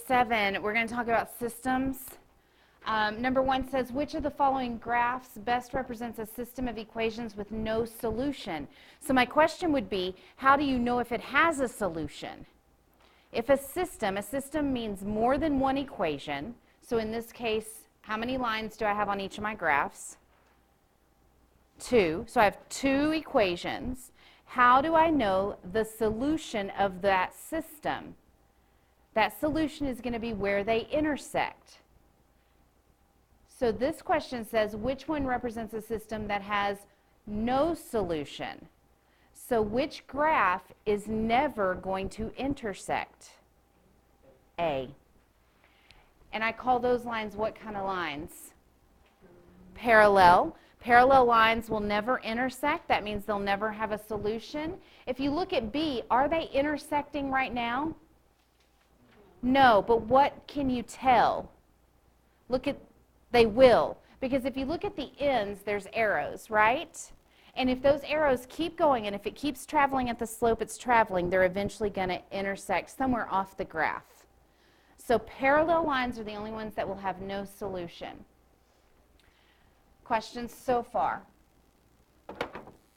7, we're going to talk about systems. Number 1 says, which of the following graphs best represents a system of equations with no solution? So my question would be, how do you know if it has a solution? If a system means more than one equation. So in this case, how many lines do I have on each of my graphs? 2. So I have 2 equations. How do I know the solution of that system? That solution is going to be where they intersect. So this question says, which one represents a system that has no solution? So which graph is never going to intersect? A. And I call those lines what kind of lines? Parallel. Parallel lines will never intersect. That means they'll never have a solution. If you look at B, are they intersecting right now? No, but what can you tell? They will. Because if you look at the ends, there's arrows, right? And if those arrows keep going, and if it keeps traveling at the slope it's traveling, they're eventually going to intersect somewhere off the graph. So parallel lines are the only ones that will have no solution. Questions so far?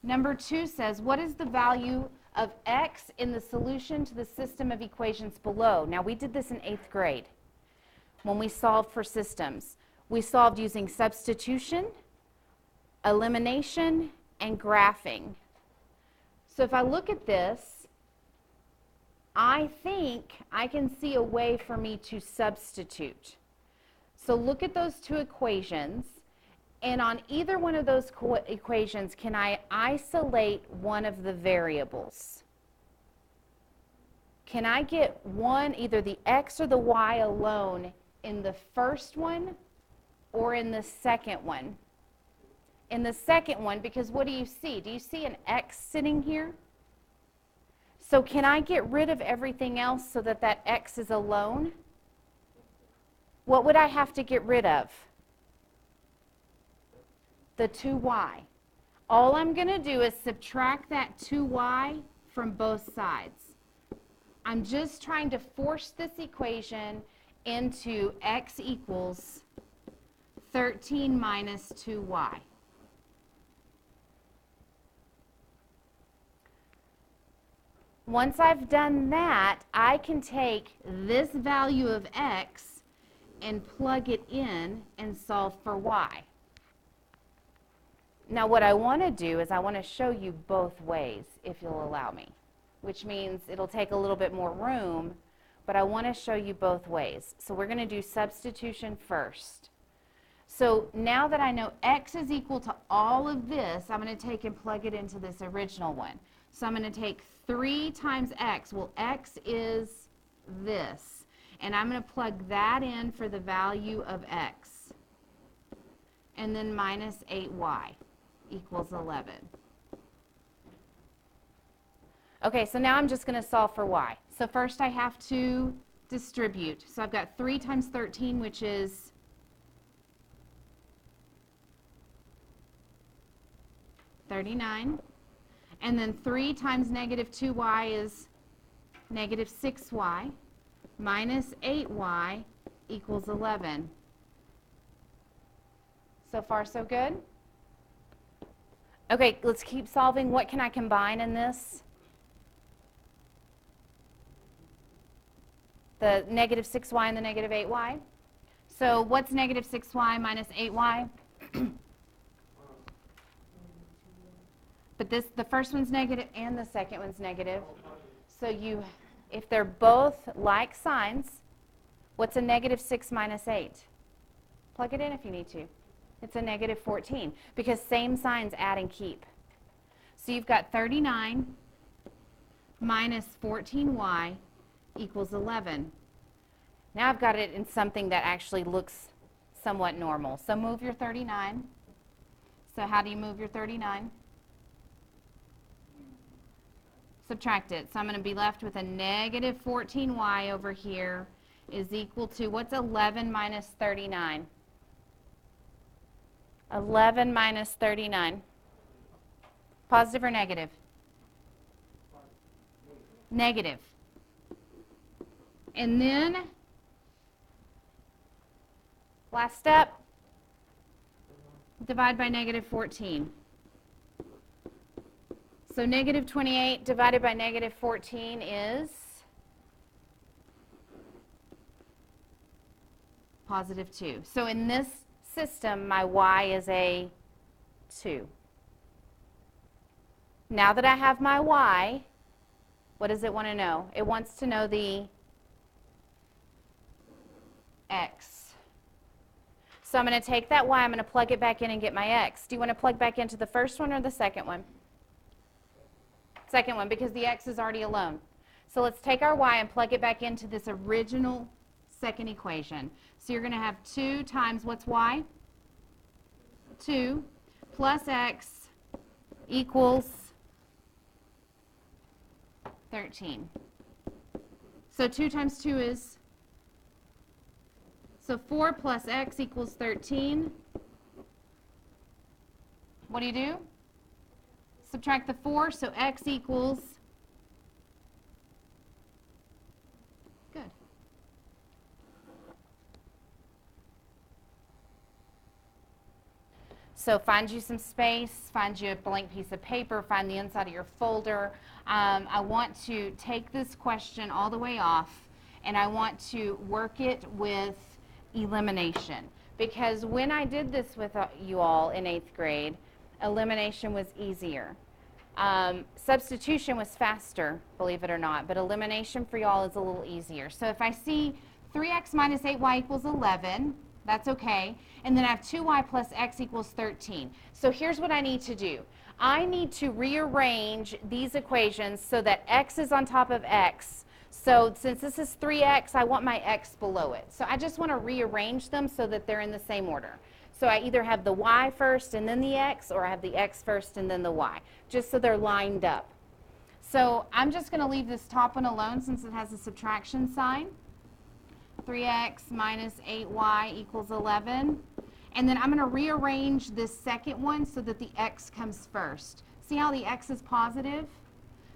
Number 2 says, what is the value of x in the solution to the system of equations below? Now, we did this in 8th grade when we solved for systems. We solved using substitution, elimination, and graphing. So if I look at this, I think I can see a way for me to substitute. So look at those 2 equations, and on either one of those equations, can I isolate one of the variables? Can I get one, either the x or the y alone, in the first one or in the second one? In the second one, because what do you see? Do you see an x sitting here? So can I get rid of everything else so that that x is alone? What would I have to get rid of? The 2y. All I'm going to do is subtract that 2y from both sides. I'm just trying to force this equation into x equals 13 minus 2y. Once I've done that, I can take this value of x and plug it in and solve for y. Now what I want to do is I want to show you both ways, if you'll allow me, which means it'll take a little bit more room, but I want to show you both ways. So we're going to do substitution first. So now that I know x is equal to all of this, I'm going to take and plug it into this original one. So I'm going to take 3 times x. Well, x is this. And I'm going to plug that in for the value of x. And then minus 8y equals 11. Okay, so now I'm just going to solve for y. So first I have to distribute. So I've got 3 times 13, which is 39. And then 3 times negative 2y is negative 6y. Minus 8y equals 11. So far, so good? Okay, let's keep solving. What can I combine in this? The negative 6y and the negative 8y. So what's negative 6y minus 8y? But the first one's negative and the second one's negative. So if they're both like signs, what's a negative 6 minus 8? Plug it in if you need to. It's a negative 14, because same signs add and keep. So you've got 39 minus 14y equals 11. Now I've got it in something that actually looks somewhat normal. So move your 39. So how do you move your 39? Subtract it. So I'm going to be left with a negative 14y over here is equal to, what's 11 minus 39? 11 minus 39. Positive or negative? Negative. And then Last step, divide by negative 14. So negative 28 divided by negative 14 is positive 2. So in this system, my y is a 2. Now that I have my y, what does it want to know? It wants to know the x. So I'm going to take that y, I'm going to plug it back in and get my x. Do you want to plug back into the first one or the second one? Second one, because the x is already alone. So let's take our y and plug it back into this original second equation. So you're going to have 2 times, what's y? 2 plus x equals 13. So 2 times 2 is, so 4 plus x equals 13. What do? Subtract the 4, so x equals, good. So find you some space, find you a blank piece of paper, find the inside of your folder. I want to take this question all the way off, and I want to work it with elimination. Because when I did this with you all in 8th grade, elimination was easier. Substitution was faster, believe it or not, but elimination for y'all is a little easier. So if I see 3x minus 8y equals 11, that's okay. And then I have 2y plus x equals 13. So here's what I need to do. I need to rearrange these equations so that x is on top of x. So since this is 3x, I want my x below it. So I just want to rearrange them so that they're in the same order. So I either have the y first and then the x, or I have the x first and then the y, just so they're lined up. So I'm just going to leave this top one alone since it has a subtraction sign. 3x minus 8y equals 11. And then I'm going to rearrange this second one so that the x comes first. See how the x is positive?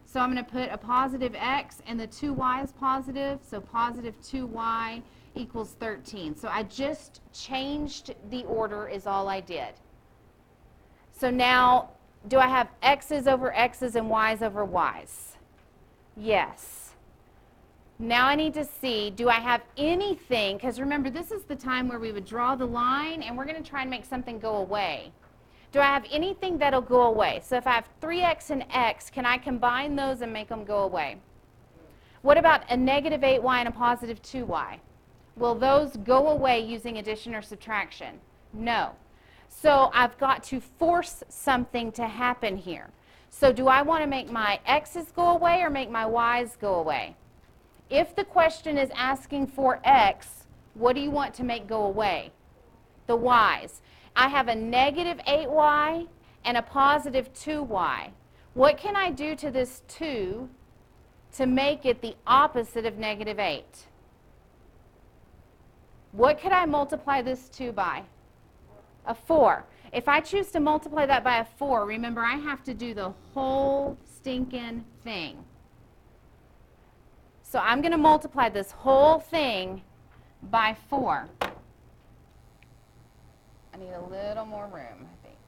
So I'm going to put a positive x, and the 2y is positive, so positive 2y equals 13. So I just changed the order is all I did. So now, do I have x's over x's and y's over y's? Yes. Now I need to see, do I have anything, because remember this is the time where we would draw the line and we're going to try and make something go away. Do I have anything that'll go away? So if I have 3x and x, can I combine those and make them go away? What about a negative 8y and a positive 2y? Will those go away using addition or subtraction? No. So I've got to force something to happen here. So do I want to make my x's go away or make my y's go away? If the question is asking for x, what do you want to make go away? The y's. I have a negative 8y and a positive 2y. What can I do to this 2 to make it the opposite of negative 8? What could I multiply this 2 by? A 4. If I choose to multiply that by a 4, remember I have to do the whole stinking thing. So I'm going to multiply this whole thing by 4. I need a little more room, I think.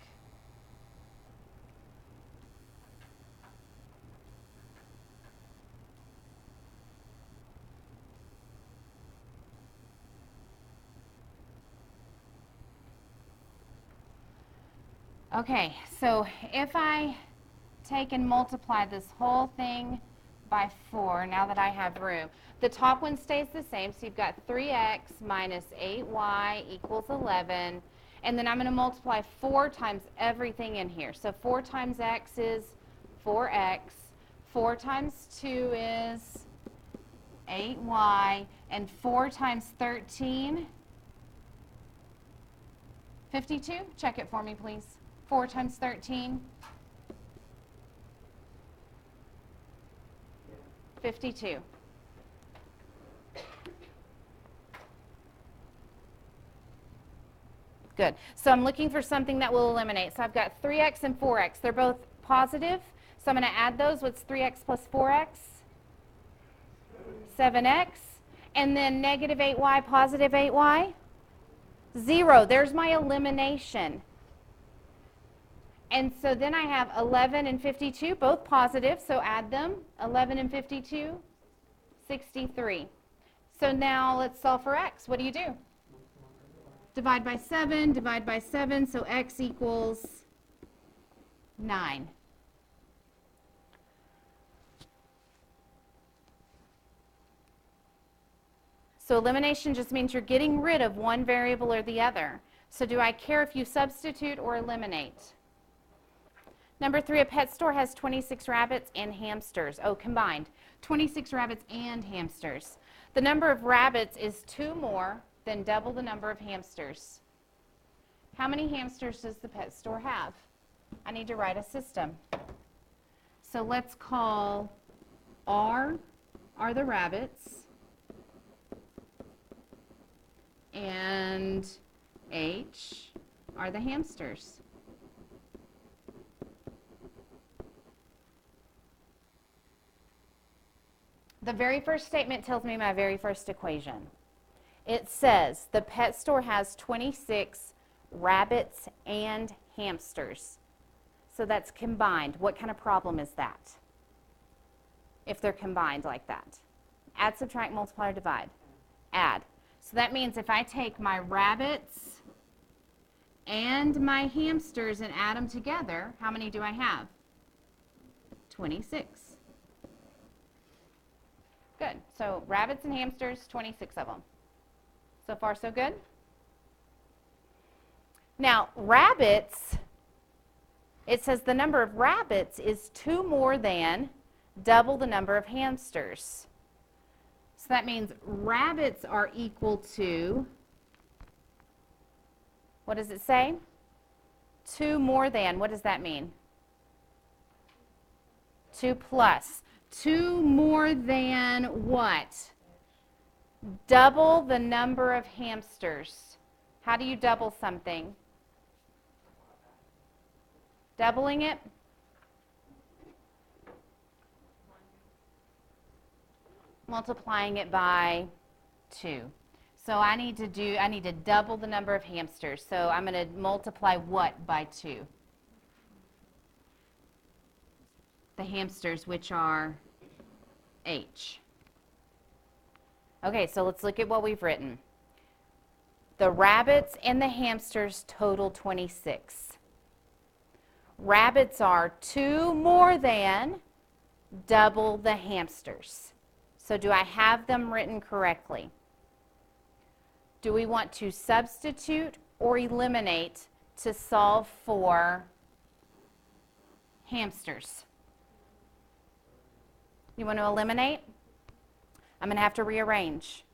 Okay, so if I take and multiply this whole thing by 4, now that I have room, the top one stays the same, so you've got 3x minus 8y equals 11, and then I'm going to multiply 4 times everything in here. So 4 times x is 4x, 4 times 2 is 8y, and 4 times 13, 52? Check it for me, please. 4 times 13, 52. Good. So I'm looking for something that will eliminate. So I've got 3x and 4x. They're both positive. So I'm going to add those. What's 3x plus 4x? 7x. And then negative 8y, positive 8y? 0. There's my elimination. And so then I have 11 and 52, both positive, so add them. 11 and 52, 63. So now let's solve for x. What do you do? Divide by 7, so x equals 9. So elimination just means you're getting rid of one variable or the other. So do I care if you substitute or eliminate? Number 3, a pet store has 26 rabbits and hamsters. Oh, combined. 26 rabbits and hamsters. The number of rabbits is 2 more than double the number of hamsters. How many hamsters does the pet store have? I need to write a system. So let's call R are the rabbits and H are the hamsters. The very first statement tells me my very first equation. It says the pet store has 26 rabbits and hamsters. So that's combined. What kind of problem is that? If they're combined like that. Add, subtract, multiply, or divide. Add. So that means if I take my rabbits and my hamsters and add them together, how many do I have? 26. Good. So rabbits and hamsters, 26 of them. So far, so good? Now, rabbits, it says the number of rabbits is 2 more than double the number of hamsters. So that means rabbits are equal to, what does it say? 2 more than, what does that mean? 2 plus. 2 more than what? Double the number of hamsters. How do you double something? Doubling it? Multiplying it by 2. So I need to double the number of hamsters. So I'm going to multiply what by 2? The hamsters, which are H. Okay, so let's look at what we've written. The rabbits and the hamsters total 26. Rabbits are 2 more than double the hamsters. So do I have them written correctly? Do we want to substitute or eliminate to solve for hamsters? You want to eliminate? I'm going to have to rearrange.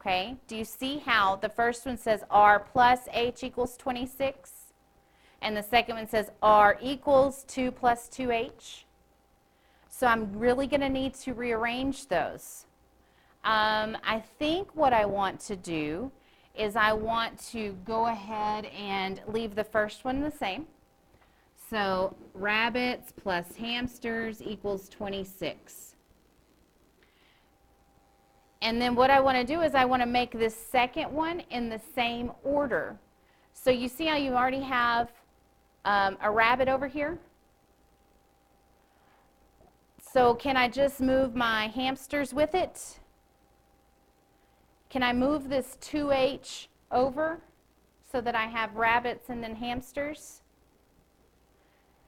Okay? Do you see how the first one says R plus H equals 26? And the second one says R equals 2 plus 2H? So I'm really going to need to rearrange those. I think what I want to do is I want to go ahead and leave the first one the same. So rabbits plus hamsters equals 26. And then what I want to do is I want to make this second one in the same order. So you see how you already have a rabbit over here? So can I just move my hamsters with it? Can I move this 2H over so that I have rabbits and then hamsters?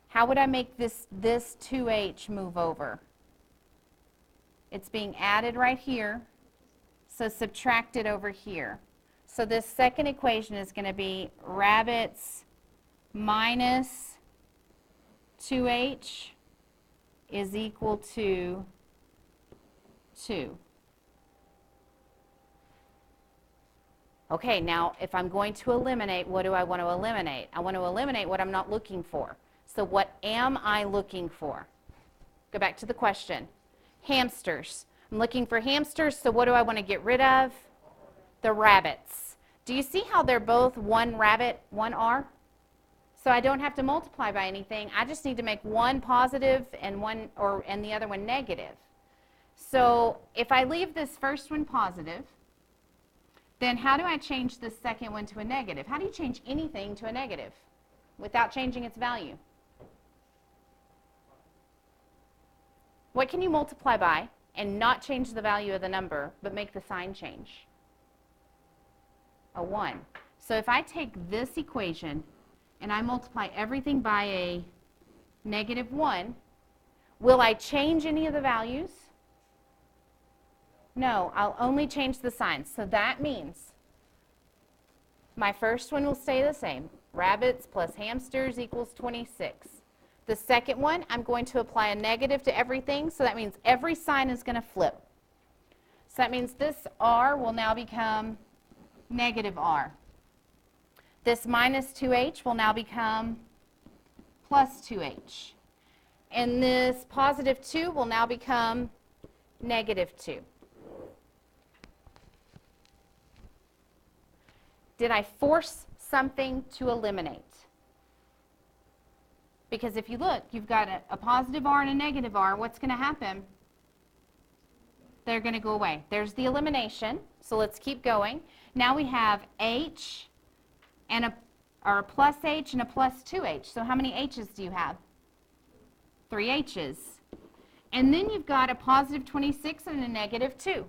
How would I make this 2H move over? It's being added right here, so subtract it over here. So this second equation is going to be rabbits minus 2H is equal to 2. Okay, now if I'm going to eliminate, what do I want to eliminate? I want to eliminate what I'm not looking for. So what am I looking for? Go back to the question. Hamsters. I'm looking for hamsters, so what do I want to get rid of? The rabbits. Do you see how they're both one rabbit, one R? So I don't have to multiply by anything. I just need to make one positive and the other one negative. So if I leave this first one positive, then how do I change the second one to a negative? How do you change anything to a negative without changing its value? What can you multiply by and not change the value of the number, but make the sign change? A 1. So if I take this equation and I multiply everything by a negative 1, will I change any of the values? No, I'll only change the signs. So that means my first one will stay the same. Rabbits plus hamsters equals 26. The second one, I'm going to apply a negative to everything, so that means every sign is going to flip. So that means this r will now become negative r. This minus 2h will now become plus 2h. And this positive 2 will now become negative 2. Did I force something to eliminate? Because if you look, you've got a positive r and a negative r. What's going to happen? They're going to go away. There's the elimination. So let's keep going. Now we have h and a plus h and a plus 2h. So how many h's do you have? 3 h's. And then you've got a positive 26 and a negative 2.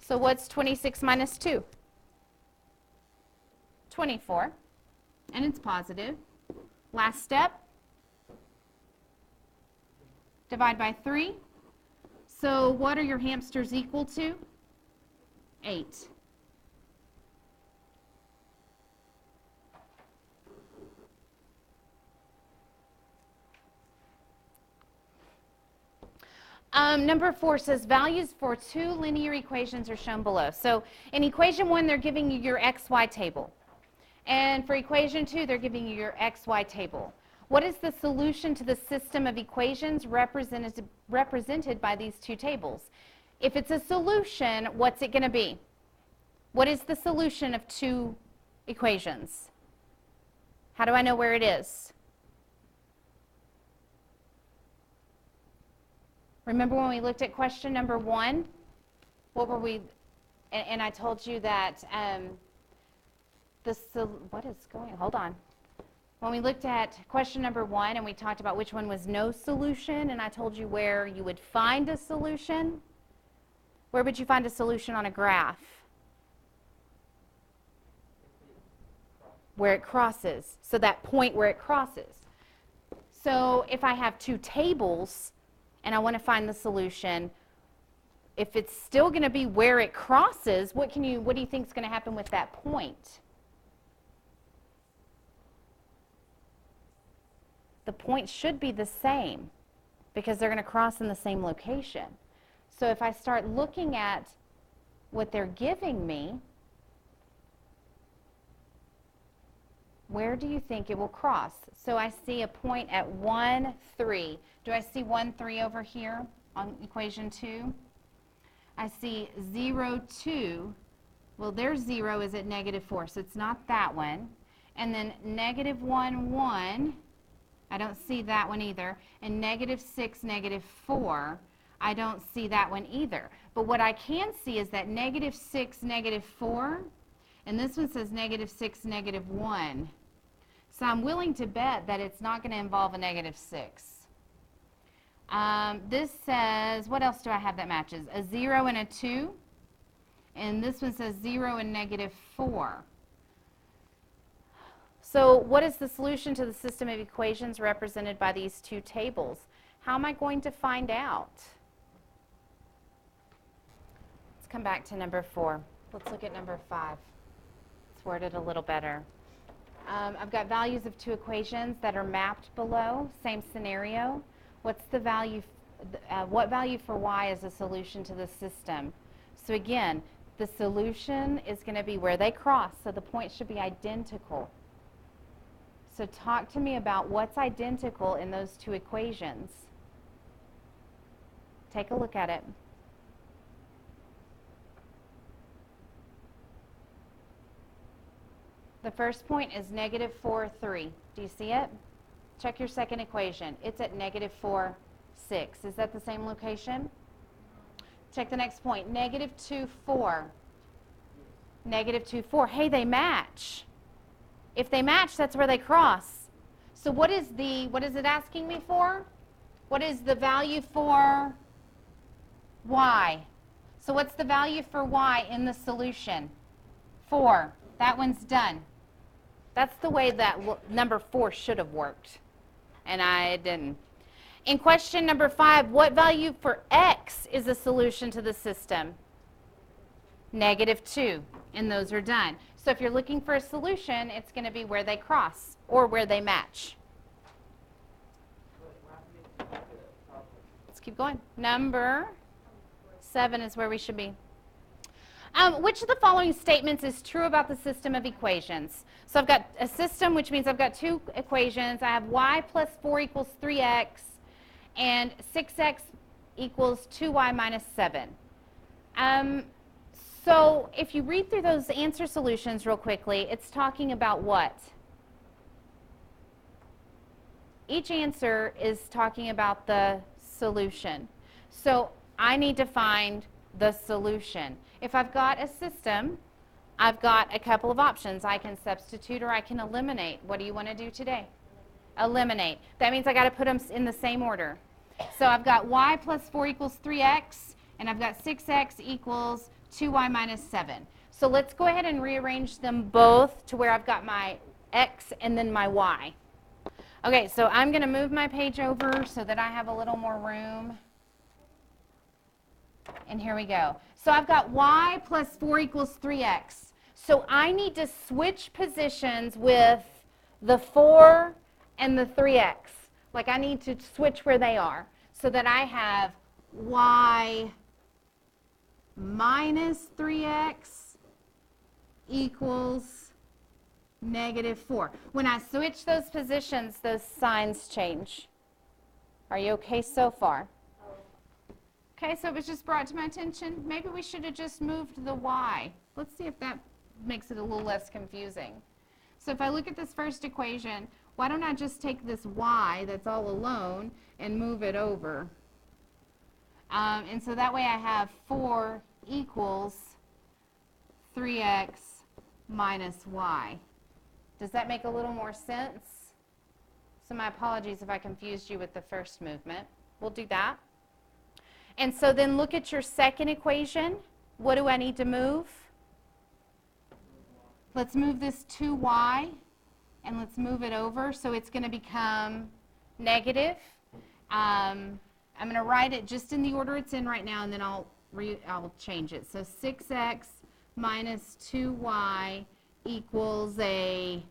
So what's 26 minus 2? 24. And it's positive. Last step. Divide by 3. So what are your hamsters equal to? 8. Number 4 says values for 2 linear equations are shown below. So in equation 1, they're giving you your XY table. And for equation 2, they're giving you your XY table. What is the solution to the system of equations represented by these two tables? If it's a solution, what's it going to be? What is the solution of 2 equations? How do I know where it is? Remember when we looked at question number 1? What were we, and I told you that, what is going, hold on. When we looked at question number 1 and we talked about which one was no solution, and I told you where you would find a solution, where would you find a solution on a graph? Where it crosses. So that point where it crosses. So if I have 2 tables and I want to find the solution, if it's still going to be where it crosses, what do you think is going to happen with that point? The points should be the same because they're going to cross in the same location. So if I start looking at what they're giving me, where do you think it will cross? So I see a point at 1, 3. Do I see 1, 3 over here on equation 2? I see 0, 2. Well, their 0 is at negative 4, so it's not that one. And then negative 1, 1. I don't see that one either. And negative 6, negative 4, I don't see that one either. But what I can see is that negative 6, negative 4, and this one says negative 6, negative 1. So I'm willing to bet that it's not going to involve a negative 6. This says, what else do I have that matches? A 0 and a 2. And this one says 0 and negative 4. So what is the solution to the system of equations represented by these 2 tables? How am I going to find out? Let's come back to number 4. Let's look at number 5. It's worded a little better. I've got values of 2 equations that are mapped below. Same scenario. What's the value? What value for y is a solution to the system? So again, the solution is going to be where they cross, so the points should be identical. So talk to me about what's identical in those 2 equations. Take a look at it. The first point is negative 4, 3. Do you see it? Check your second equation. It's at negative 4, 6. Is that the same location? Check the next point. Negative 2, 4. Negative 2, 4. Hey, they match. If they match, that's where they cross. So what is it asking me for? What is the value for y? So what's the value for y in the solution? 4. That one's done. That's the way that number 4 should have worked, and I didn't. In question number 5, what value for x is a solution to the system? Negative 2, and those are done. So if you're looking for a solution, it's going to be where they cross or where they match. Let's keep going. Number 7 is where we should be. Which of the following statements is true about the system of equations? So I've got a system, which means I've got two equations. I have y plus 4 equals 3x, and 6x equals 2y minus 7. So if you read through those answer solutions real quickly, it's talking about what? Each answer is talking about the solution. So I need to find the solution. If I've got a system, I've got a couple of options. I can substitute or I can eliminate. What do you want to do today? Eliminate. That means I got to put them in the same order. So I've got y plus 4 equals 3x, and I've got 6x equals 2y minus 7. So let's go ahead and rearrange them both to where I've got my x and then my y. Okay, so I'm going to move my page over so that I have a little more room. And here we go. So I've got y plus 4 equals 3x. So I need to switch positions with the 4 and the 3x. Like I need to switch where they are so that I have y minus 3x equals negative 4. When I switch those positions, those signs change. Are you okay so far? Okay, so it was just brought to my attention. Maybe we should have just moved the y. Let's see if that makes it a little less confusing. So if I look at this first equation, why don't I just take this y that's all alone and move it over? And so that way I have 4 equals 3x minus y. Does that make a little more sense? So my apologies if I confused you with the first movement. We'll do that. And so then look at your second equation. What do I need to move? Let's move this 2y, and let's move it over. So it's going to become negative. I'm going to write it just in the order it's in right now, and then I'll change it. So 6x minus 2y equals a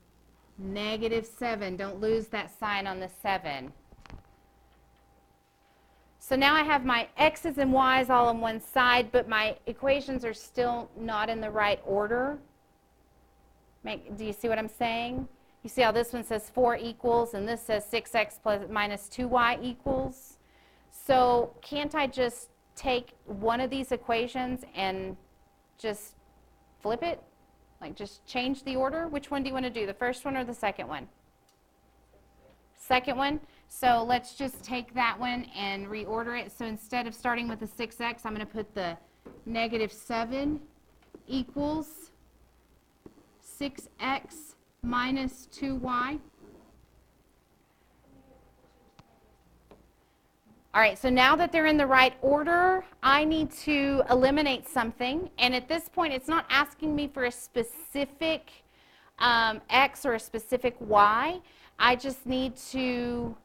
negative 7. Don't lose that sign on the 7. So now I have my x's and y's all on one side, but my equations are still not in the right order. Do you see what I'm saying? You see how this one says 4 equals, and this says 6x plus minus 2y equals? So can't I just take one of these equations and just flip it? Like just change the order? Which one do you want to do, the first one or the second one? Second one. So let's just take that one and reorder it. So instead of starting with the 6x, I'm going to put the negative 7 equals 6x minus 2y. All right, so now that they're in the right order, I need to eliminate something. And at this point, it's not asking me for a specific x or a specific y. I just need to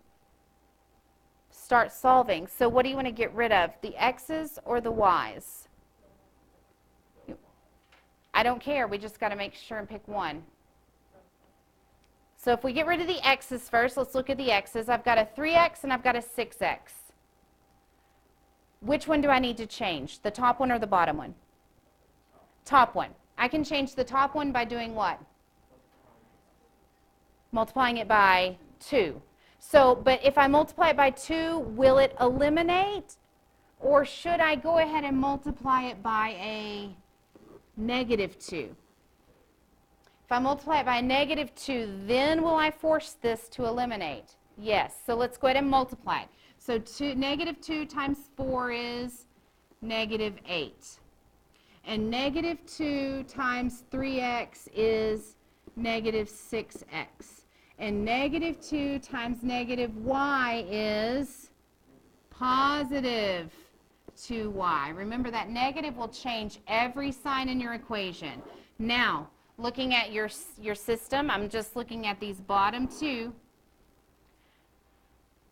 start solving. So what do you want to get rid of, the x's or the y's? I don't care. We just got to make sure and pick one. So if we get rid of the x's first, let's look at the x's. I've got a 3x and I've got a 6x. Which one do I need to change, the top one or the bottom one? Top one. I can change the top one by doing what? Multiplying it by 2. So, but if I multiply it by 2, will it eliminate? Or should I go ahead and multiply it by a negative 2? If I multiply it by a negative 2, then will I force this to eliminate? Yes. So let's go ahead and multiply it. So negative 2 times 4 is negative 8. And negative 2 times 3x is negative 6x. And negative 2 times negative y is positive 2y. Remember that negative will change every sign in your equation. Now, looking at your system, I'm just looking at these bottom two.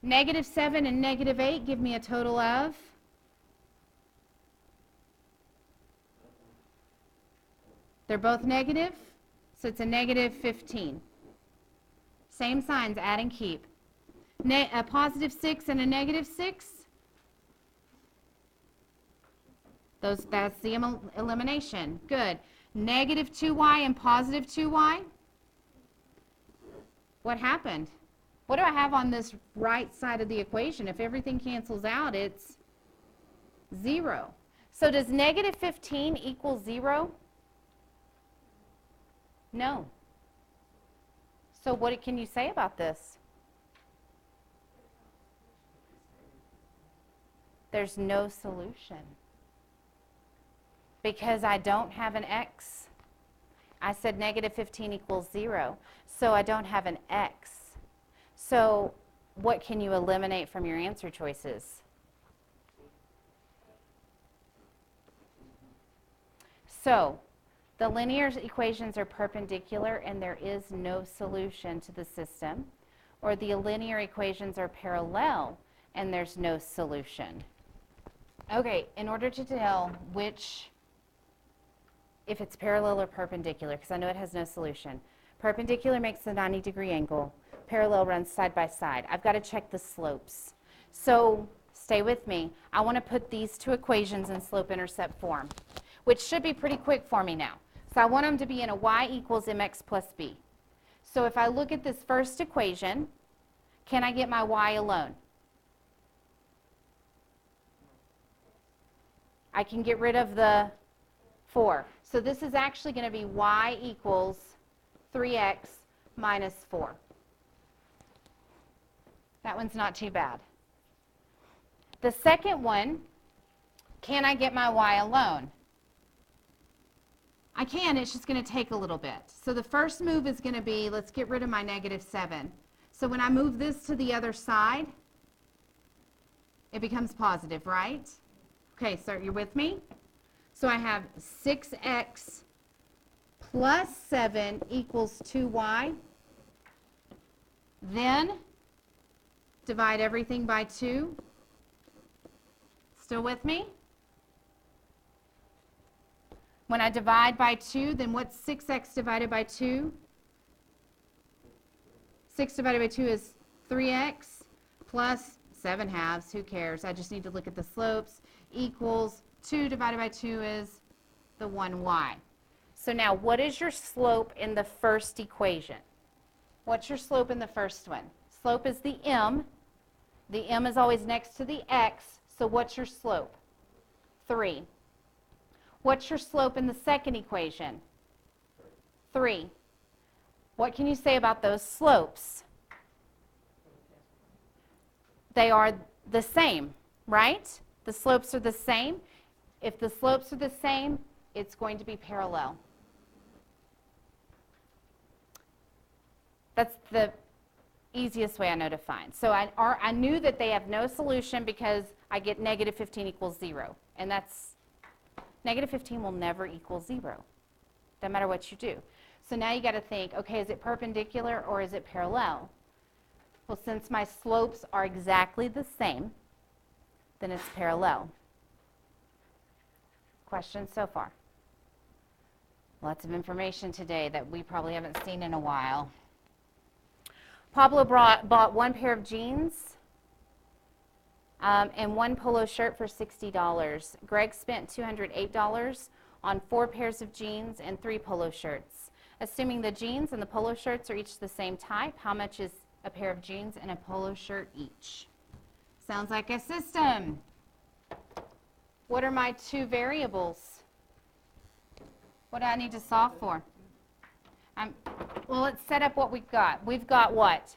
Negative 7 and negative 8 give me a total of? They're both negative, so it's a negative 15. Same signs, add and keep. A positive 6 and a negative 6? That's the elimination. Good. Negative 2y and positive 2y? What happened? What do I have on this right side of the equation? If everything cancels out, it's 0. So does negative 15 equal 0? No. So what can you say about this? There's no solution. Because I don't have an x. I said negative 15 equals 0. So I don't have an x. So what can you eliminate from your answer choices? So the linear equations are perpendicular and there is no solution to the system, or the linear equations are parallel and there's no solution. Okay, in order to tell which, if it's parallel or perpendicular, because I know it has no solution. Perpendicular makes a 90-degree angle. Parallel runs side by side. I've got to check the slopes. So stay with me. I want to put these two equations in slope-intercept form, which should be pretty quick for me now. So I want them to be in a y equals mx plus b. So if I look at this first equation, can I get my y alone? I can get rid of the 4. So this is actually going to be y equals 3x minus 4. That one's not too bad. The second one, can I get my y alone? I can, it's just going to take a little bit. So the first move is going to be, let's get rid of my negative 7. So when I move this to the other side, it becomes positive, right? Okay, so you're with me? So I have 6x plus 7 equals 2y. Then divide everything by 2. Still with me? When I divide by 2, then what's 6x divided by 2? 6 divided by 2 is 3x plus 7 halves. Who cares? I just need to look at the slopes. Equals 2 divided by 2 is the 1y. So now what is your slope in the first equation? What's your slope in the first one? Slope is the m. The m is always next to the x. So what's your slope? 3. What's your slope in the second equation? 3. What can you say about those slopes? They are the same, right? The slopes are the same. If the slopes are the same, it's going to be parallel. That's the easiest way I know to find. So I knew that they have no solution because I get negative 15 equals 0. And that's, negative 15 will never equal 0, no matter what you do. So now you got to think, okay, is it perpendicular or is it parallel? Well, since my slopes are exactly the same, then it's parallel. Questions so far? Lots of information today that we probably haven't seen in a while. Pablo bought one pair of jeans and one polo shirt for $60. Greg spent $208 on 4 pairs of jeans and 3 polo shirts. Assuming the jeans and the polo shirts are each the same type, how much is a pair of jeans and a polo shirt each? Sounds like a system. What are my 2 variables? What do I need to solve for? Well, let's set up what we've got. We've got what?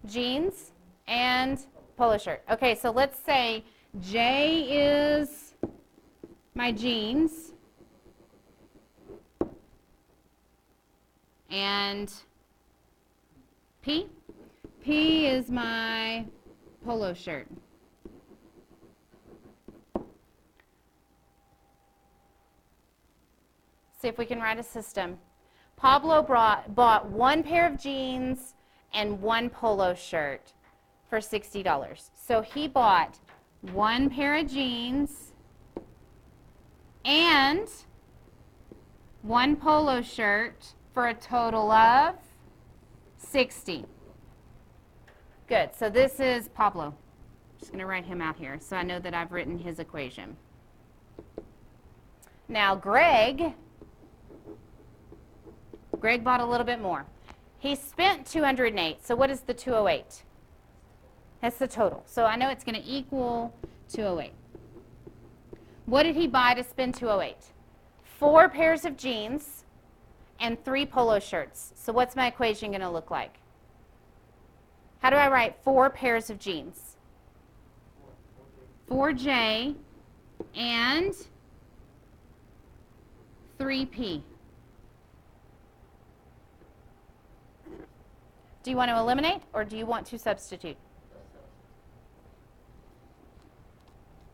Jeans and polo shirt. Okay, so let's say J is my jeans And P? P is my polo shirt. See if we can write a system. Pablo bought one pair of jeans and one polo shirt for $60. So he bought one pair of jeans and one polo shirt for a total of $60. Good. So this is Pablo. I'm just going to write him out here so I know that I've written his equation. Now Greg bought a little bit more. He spent 208. So what is the 208? That's the total. So I know it's going to equal 208. What did he buy to spend 208? 4 pairs of jeans and 3 polo shirts. So what's my equation going to look like? How do I write 4 pairs of jeans? 4J and 3P. Do you want to eliminate or do you want to substitute?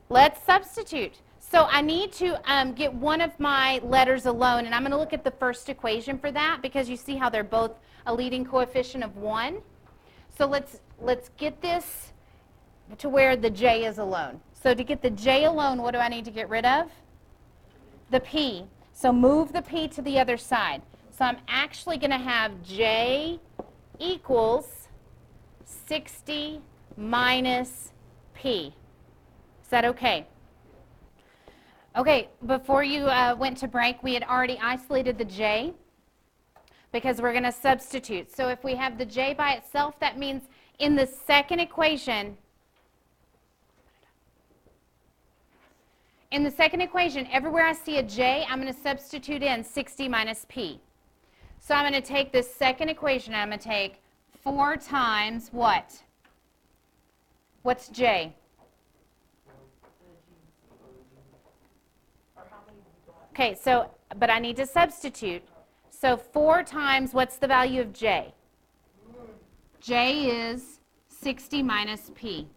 Let's substitute. So I need to get one of my letters alone, and I'm going to look at the first equation for that because you see how they're both a leading coefficient of 1. So let's get this to where the J is alone. So to get the J alone, what do I need to get rid of? The P. So move the P to the other side. So I'm actually going to have J equals 60 minus P. Is that okay? Okay, before you went to break, we had already isolated the J because we're going to substitute. So if we have the J by itself, that means in the second equation, everywhere I see a J, I'm going to substitute in 60 minus P. So I'm going to take this second equation, and I'm going to take 4 times what? What's J? Okay, so, but I need to substitute. So 4 times, what's the value of J? J is 60 minus P.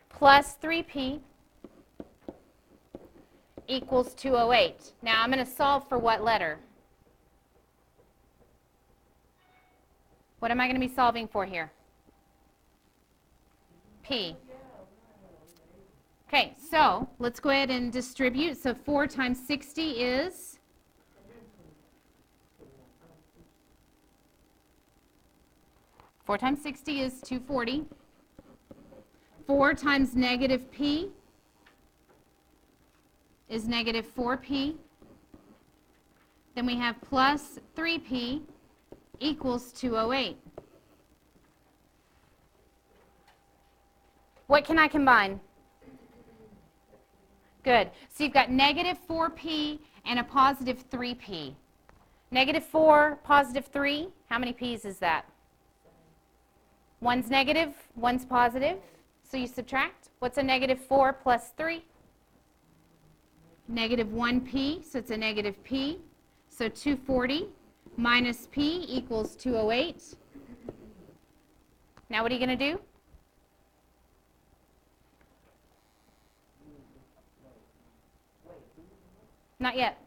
Plus 3P equals 208. Now I'm going to solve for what letter? What am I going to be solving for here? P. Okay, so let's go ahead and distribute. So 4 times 60 is 240. 4 times negative P is negative 4P. Then we have plus 3P equals 208. What can I combine? Good. So you've got negative 4P and a positive 3P. Negative 4, positive 3. How many P's is that? One's negative, one's positive. So you subtract. What's a negative 4 plus 3? Negative 1P, so it's a negative P. So 240 minus P equals 208. Now what are you going to do? Not yet.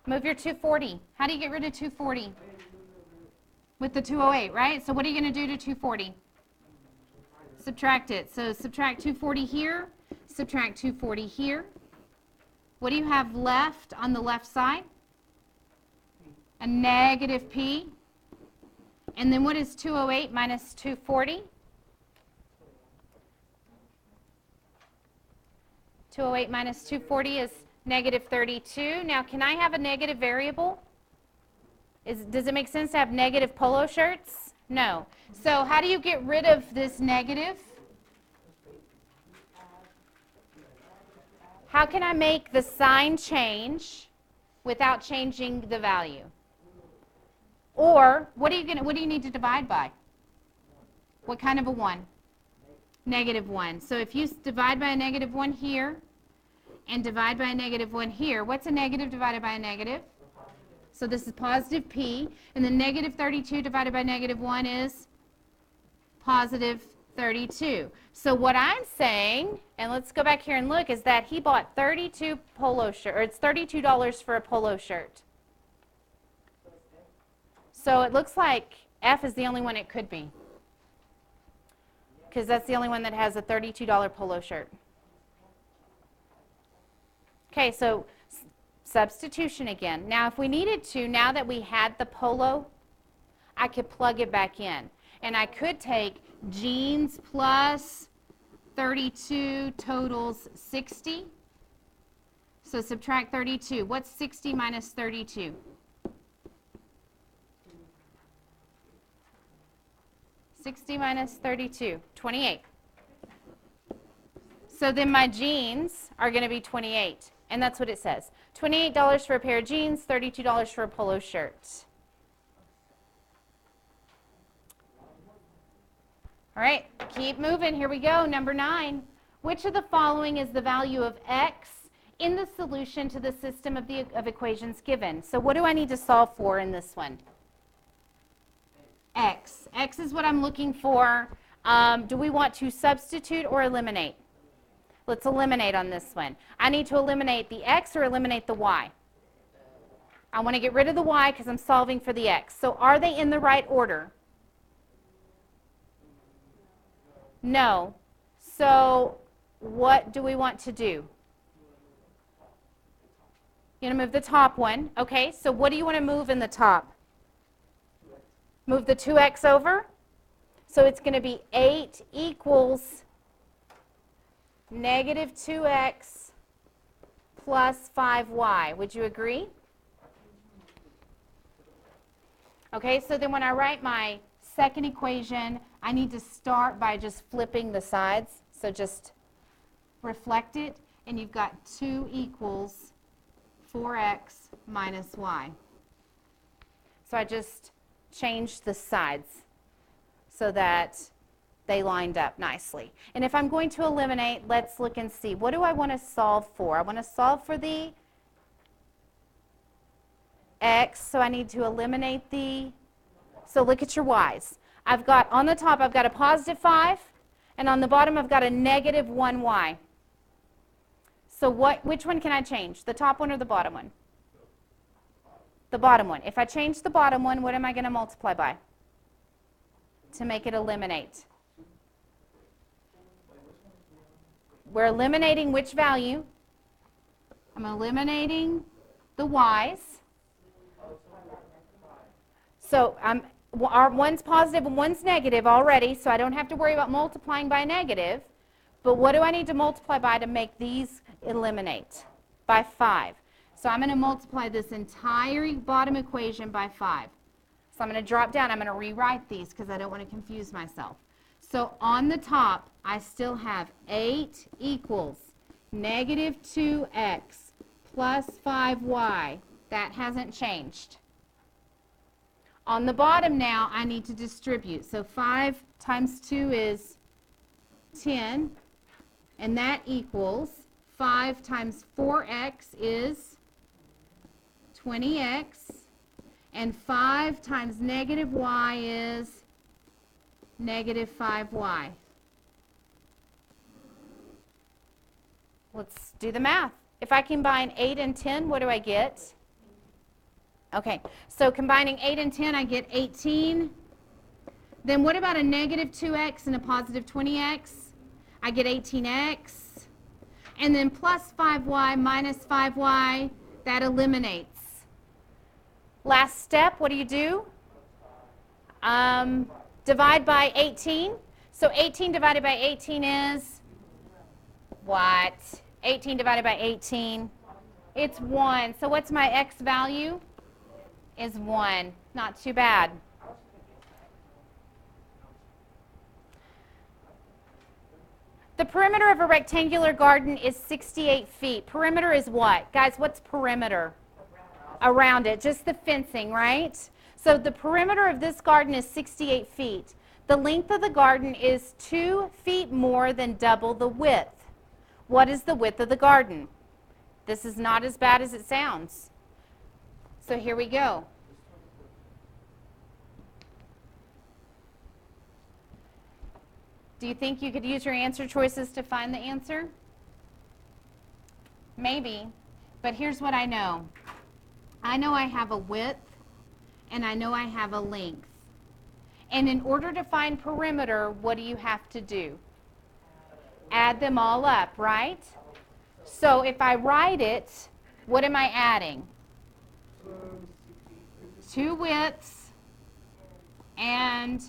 Move your 240. How do you get rid of 240? With the 208, right? So what are you going to do to 240? Subtract it. So subtract 240 here, subtract 240 here. What do you have left on the left side? A negative P. And then what is 208 minus 240? 208 minus 240 is negative 32. Now, can I have a negative variable? Does it make sense to have negative polo shirts? No. So how do you get rid of this negative? How can I make the sign change without changing the value? Or what do you need to divide by? What kind of a 1? Negative 1. So if you divide by a negative 1 here and divide by a negative 1 here, what's a negative divided by a negative? So this is positive p, and then negative 32 divided by negative 1 is positive 32. So what I'm saying, and let's go back here and look, is that he bought 32 polo shirt, or it's $32 for a polo shirt. So it looks like F is the only one it could be, because that's the only one that has a $32 polo shirt. Okay, so substitution again. Now if we needed to, now that we had the polo, I could plug it back in. And I could take jeans plus 32 totals 60. So subtract 32. What's 60 minus 32? 60 minus 32, 28. So then my jeans are going to be 28. And that's what it says. $28 for a pair of jeans, $32 for a polo shirt. All right, keep moving. Here we go. Number 9. Which of the following is the value of x in the solution to the system of equations given? So what do I need to solve for in this one? X. X is what I'm looking for. Do we want to substitute or eliminate? Let's eliminate on this one. I need to eliminate the x or eliminate the y. I want to get rid of the y because I'm solving for the x. So are they in the right order? No. So what do we want to do? You're going to move the top one. Okay, so what do you want to move in the top? Move the 2x over. So it's going to be 8 equals negative 2x plus 5y. Would you agree? Okay, so then when I write my second equation, I need to start by just flipping the sides. So just reflect it, and you've got 2 equals 4x minus y. So I just changed the sides so that they lined up nicely. And if I'm going to eliminate, let's look and see. What do I want to solve for? I want to solve for the x, so I need to eliminate the, so look at your y's. I've got, on the top, I've got a positive 5, and on the bottom, I've got a negative 1y. So which one can I change? The top one or the bottom one? The bottom one. If I change the bottom one, what am I going to multiply by to make it eliminate? We're eliminating which value? I'm eliminating the y's. So one's positive and one's negative already, so I don't have to worry about multiplying by a negative. But what do I need to multiply by to make these eliminate? By 5. So I'm going to multiply this entire bottom equation by 5. So I'm going to drop down. I'm going to rewrite these because I don't want to confuse myself. So on the top, I still have 8 equals negative 2x plus 5y. That hasn't changed. On the bottom now, I need to distribute. So 5 times 2 is 10, and that equals 5 times 4x is 20x, and 5 times negative y is negative 5y. Let's do the math. If I combine 8 and 10, what do I get? Okay, so combining 8 and 10, I get 18. Then what about a negative 2x and a positive 20x? I get 18x. And then plus 5y minus 5y, that eliminates. Last step, what do? Divide by 18. So 18 divided by 18 is what? 18 divided by 18, it's 1. So what's my x value? Is 1. Not too bad. The perimeter of a rectangular garden is 68 feet. Perimeter is what? Guys, what's perimeter? Around it, just the fencing, right? So the perimeter of this garden is 68 feet. The length of the garden is 2 feet more than double the width. What is the width of the garden? This is not as bad as it sounds. So here we go. Do you think you could use your answer choices to find the answer? Maybe, but here's what I know. I know I have a width, and I know I have a length. And in order to find perimeter, what do you have to do? Add them all up, right? So if I write it, what am I adding? 2 widths and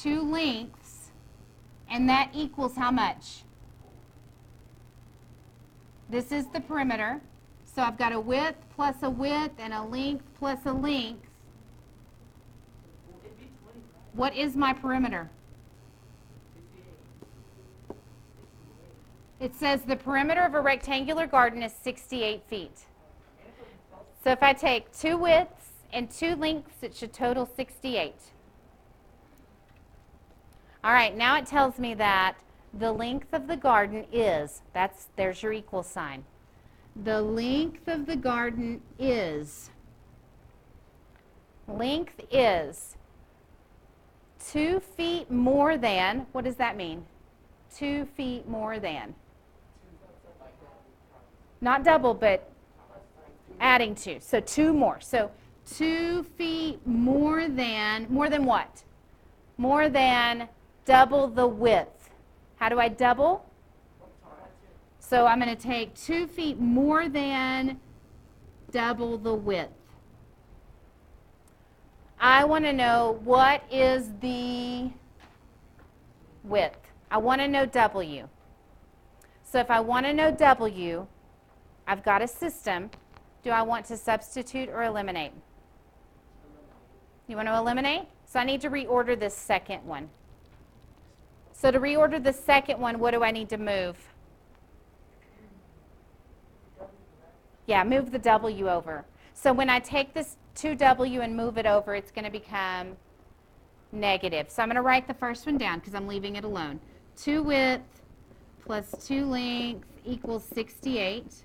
2 lengths, and that equals how much? This is the perimeter. So I've got a width plus a width and a length plus a length. What is my perimeter? It says the perimeter of a rectangular garden is 68 feet. So if I take 2 widths and 2 lengths, it should total 68. All right, now it tells me that the length of the garden is, there's your equal sign. The length of the garden is, length is 2 feet more than, what does that mean? 2 feet more than. Not double, but adding 2. So 2 more. So 2 feet more than what? More than double the width. How do I double? So I'm going to take 2 feet more than double the width. I want to know what is the width. I want to know W. So if I want to know W, I've got a system. Do I want to substitute or eliminate? You want to eliminate? So I need to reorder this second one. So to reorder the second one, what do I need to move? Yeah, move the W over. So when I take this 2W and move it over, it's going to become negative. So I'm going to write the first one down because I'm leaving it alone. 2 width plus 2 length equals 68.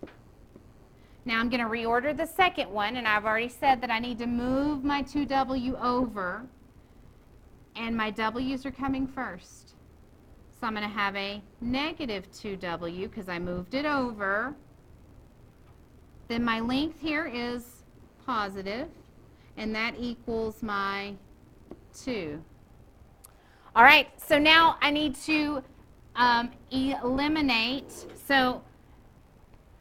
Now I'm going to reorder the second one, and I've already said that I need to move my 2W over, and my W's are coming first. So I'm going to have a negative 2W because I moved it over. Then my length here is positive, and that equals my 2. All right, so now I need to eliminate. So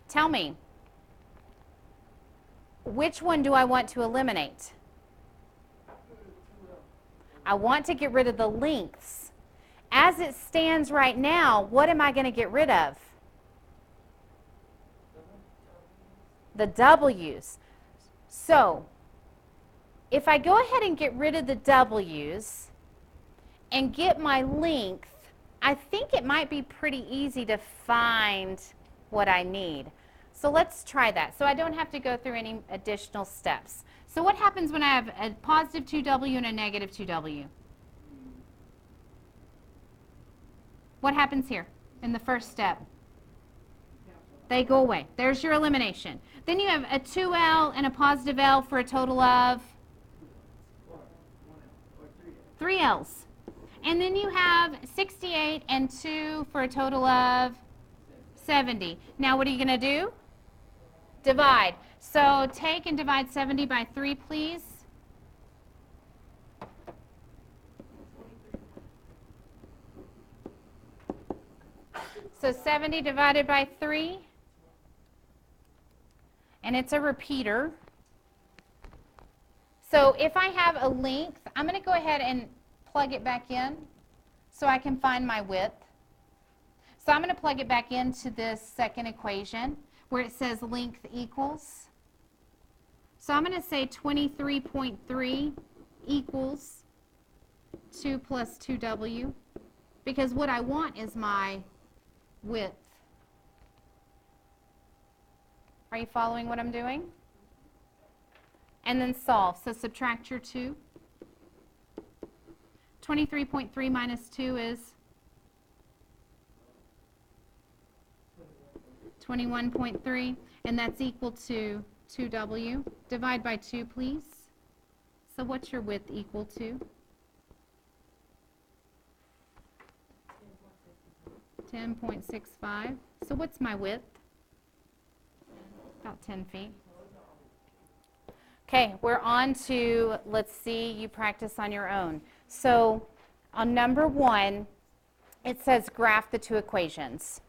tell me, which one do I want to eliminate? I want to get rid of the lengths. As it stands right now, what am I going to get rid of? The W's. So if I go ahead and get rid of the W's and get my length, I think it might be pretty easy to find what I need. So let's try that. So I don't have to go through any additional steps. So what happens when I have a positive 2W and a negative 2W? What happens here in the first step? They go away. There's your elimination. Then you have a 2L and a positive L for a total of 3 L's. And then you have 68 and 2 for a total of 70. Now what are you going to do? Divide. So take and divide 70 by 3, please. So 70 divided by 3. And it's a repeater. So if I have a length, I'm going to go ahead and plug it back in so I can find my width. So I'm going to plug it back into this second equation where it says length equals. So I'm going to say 23.3 equals 2 plus 2W, because what I want is my width. Are you following what I'm doing? And then solve. So subtract your 2. 23.3 minus 2 is 21.3, and that's equal to 2w. Divide by 2, please. So what's your width equal to? 10.65. So what's my width? About 10 feet. Okay, we're on to, let's see, you practice on your own. So on number 1, it says graph the 2 equations.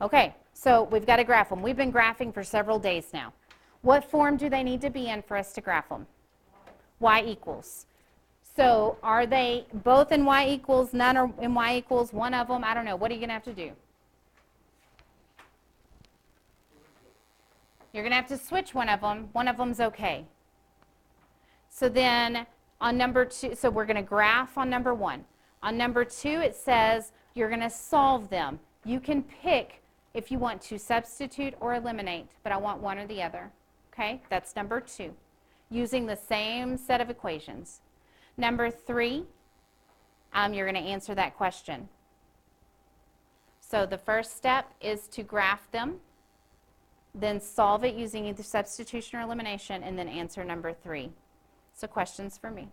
Okay, so we've got to graph them. We've been graphing for several days now. What form do they need to be in for us to graph them? Y equals. So are they both in y equals, none are in y equals, one of them? I don't know. What are you going to have to do? You're going to have to switch one of them. One of them's okay. So then on number 2, so we're going to graph on number 1. On number 2, it says you're going to solve them. You can pick if you want to substitute or eliminate, but I want one or the other. Okay, that's number 2, using the same set of equations. Number 3, you're going to answer that question. So the first step is to graph them, then solve it using either substitution or elimination, and then answer number 3. So questions for me.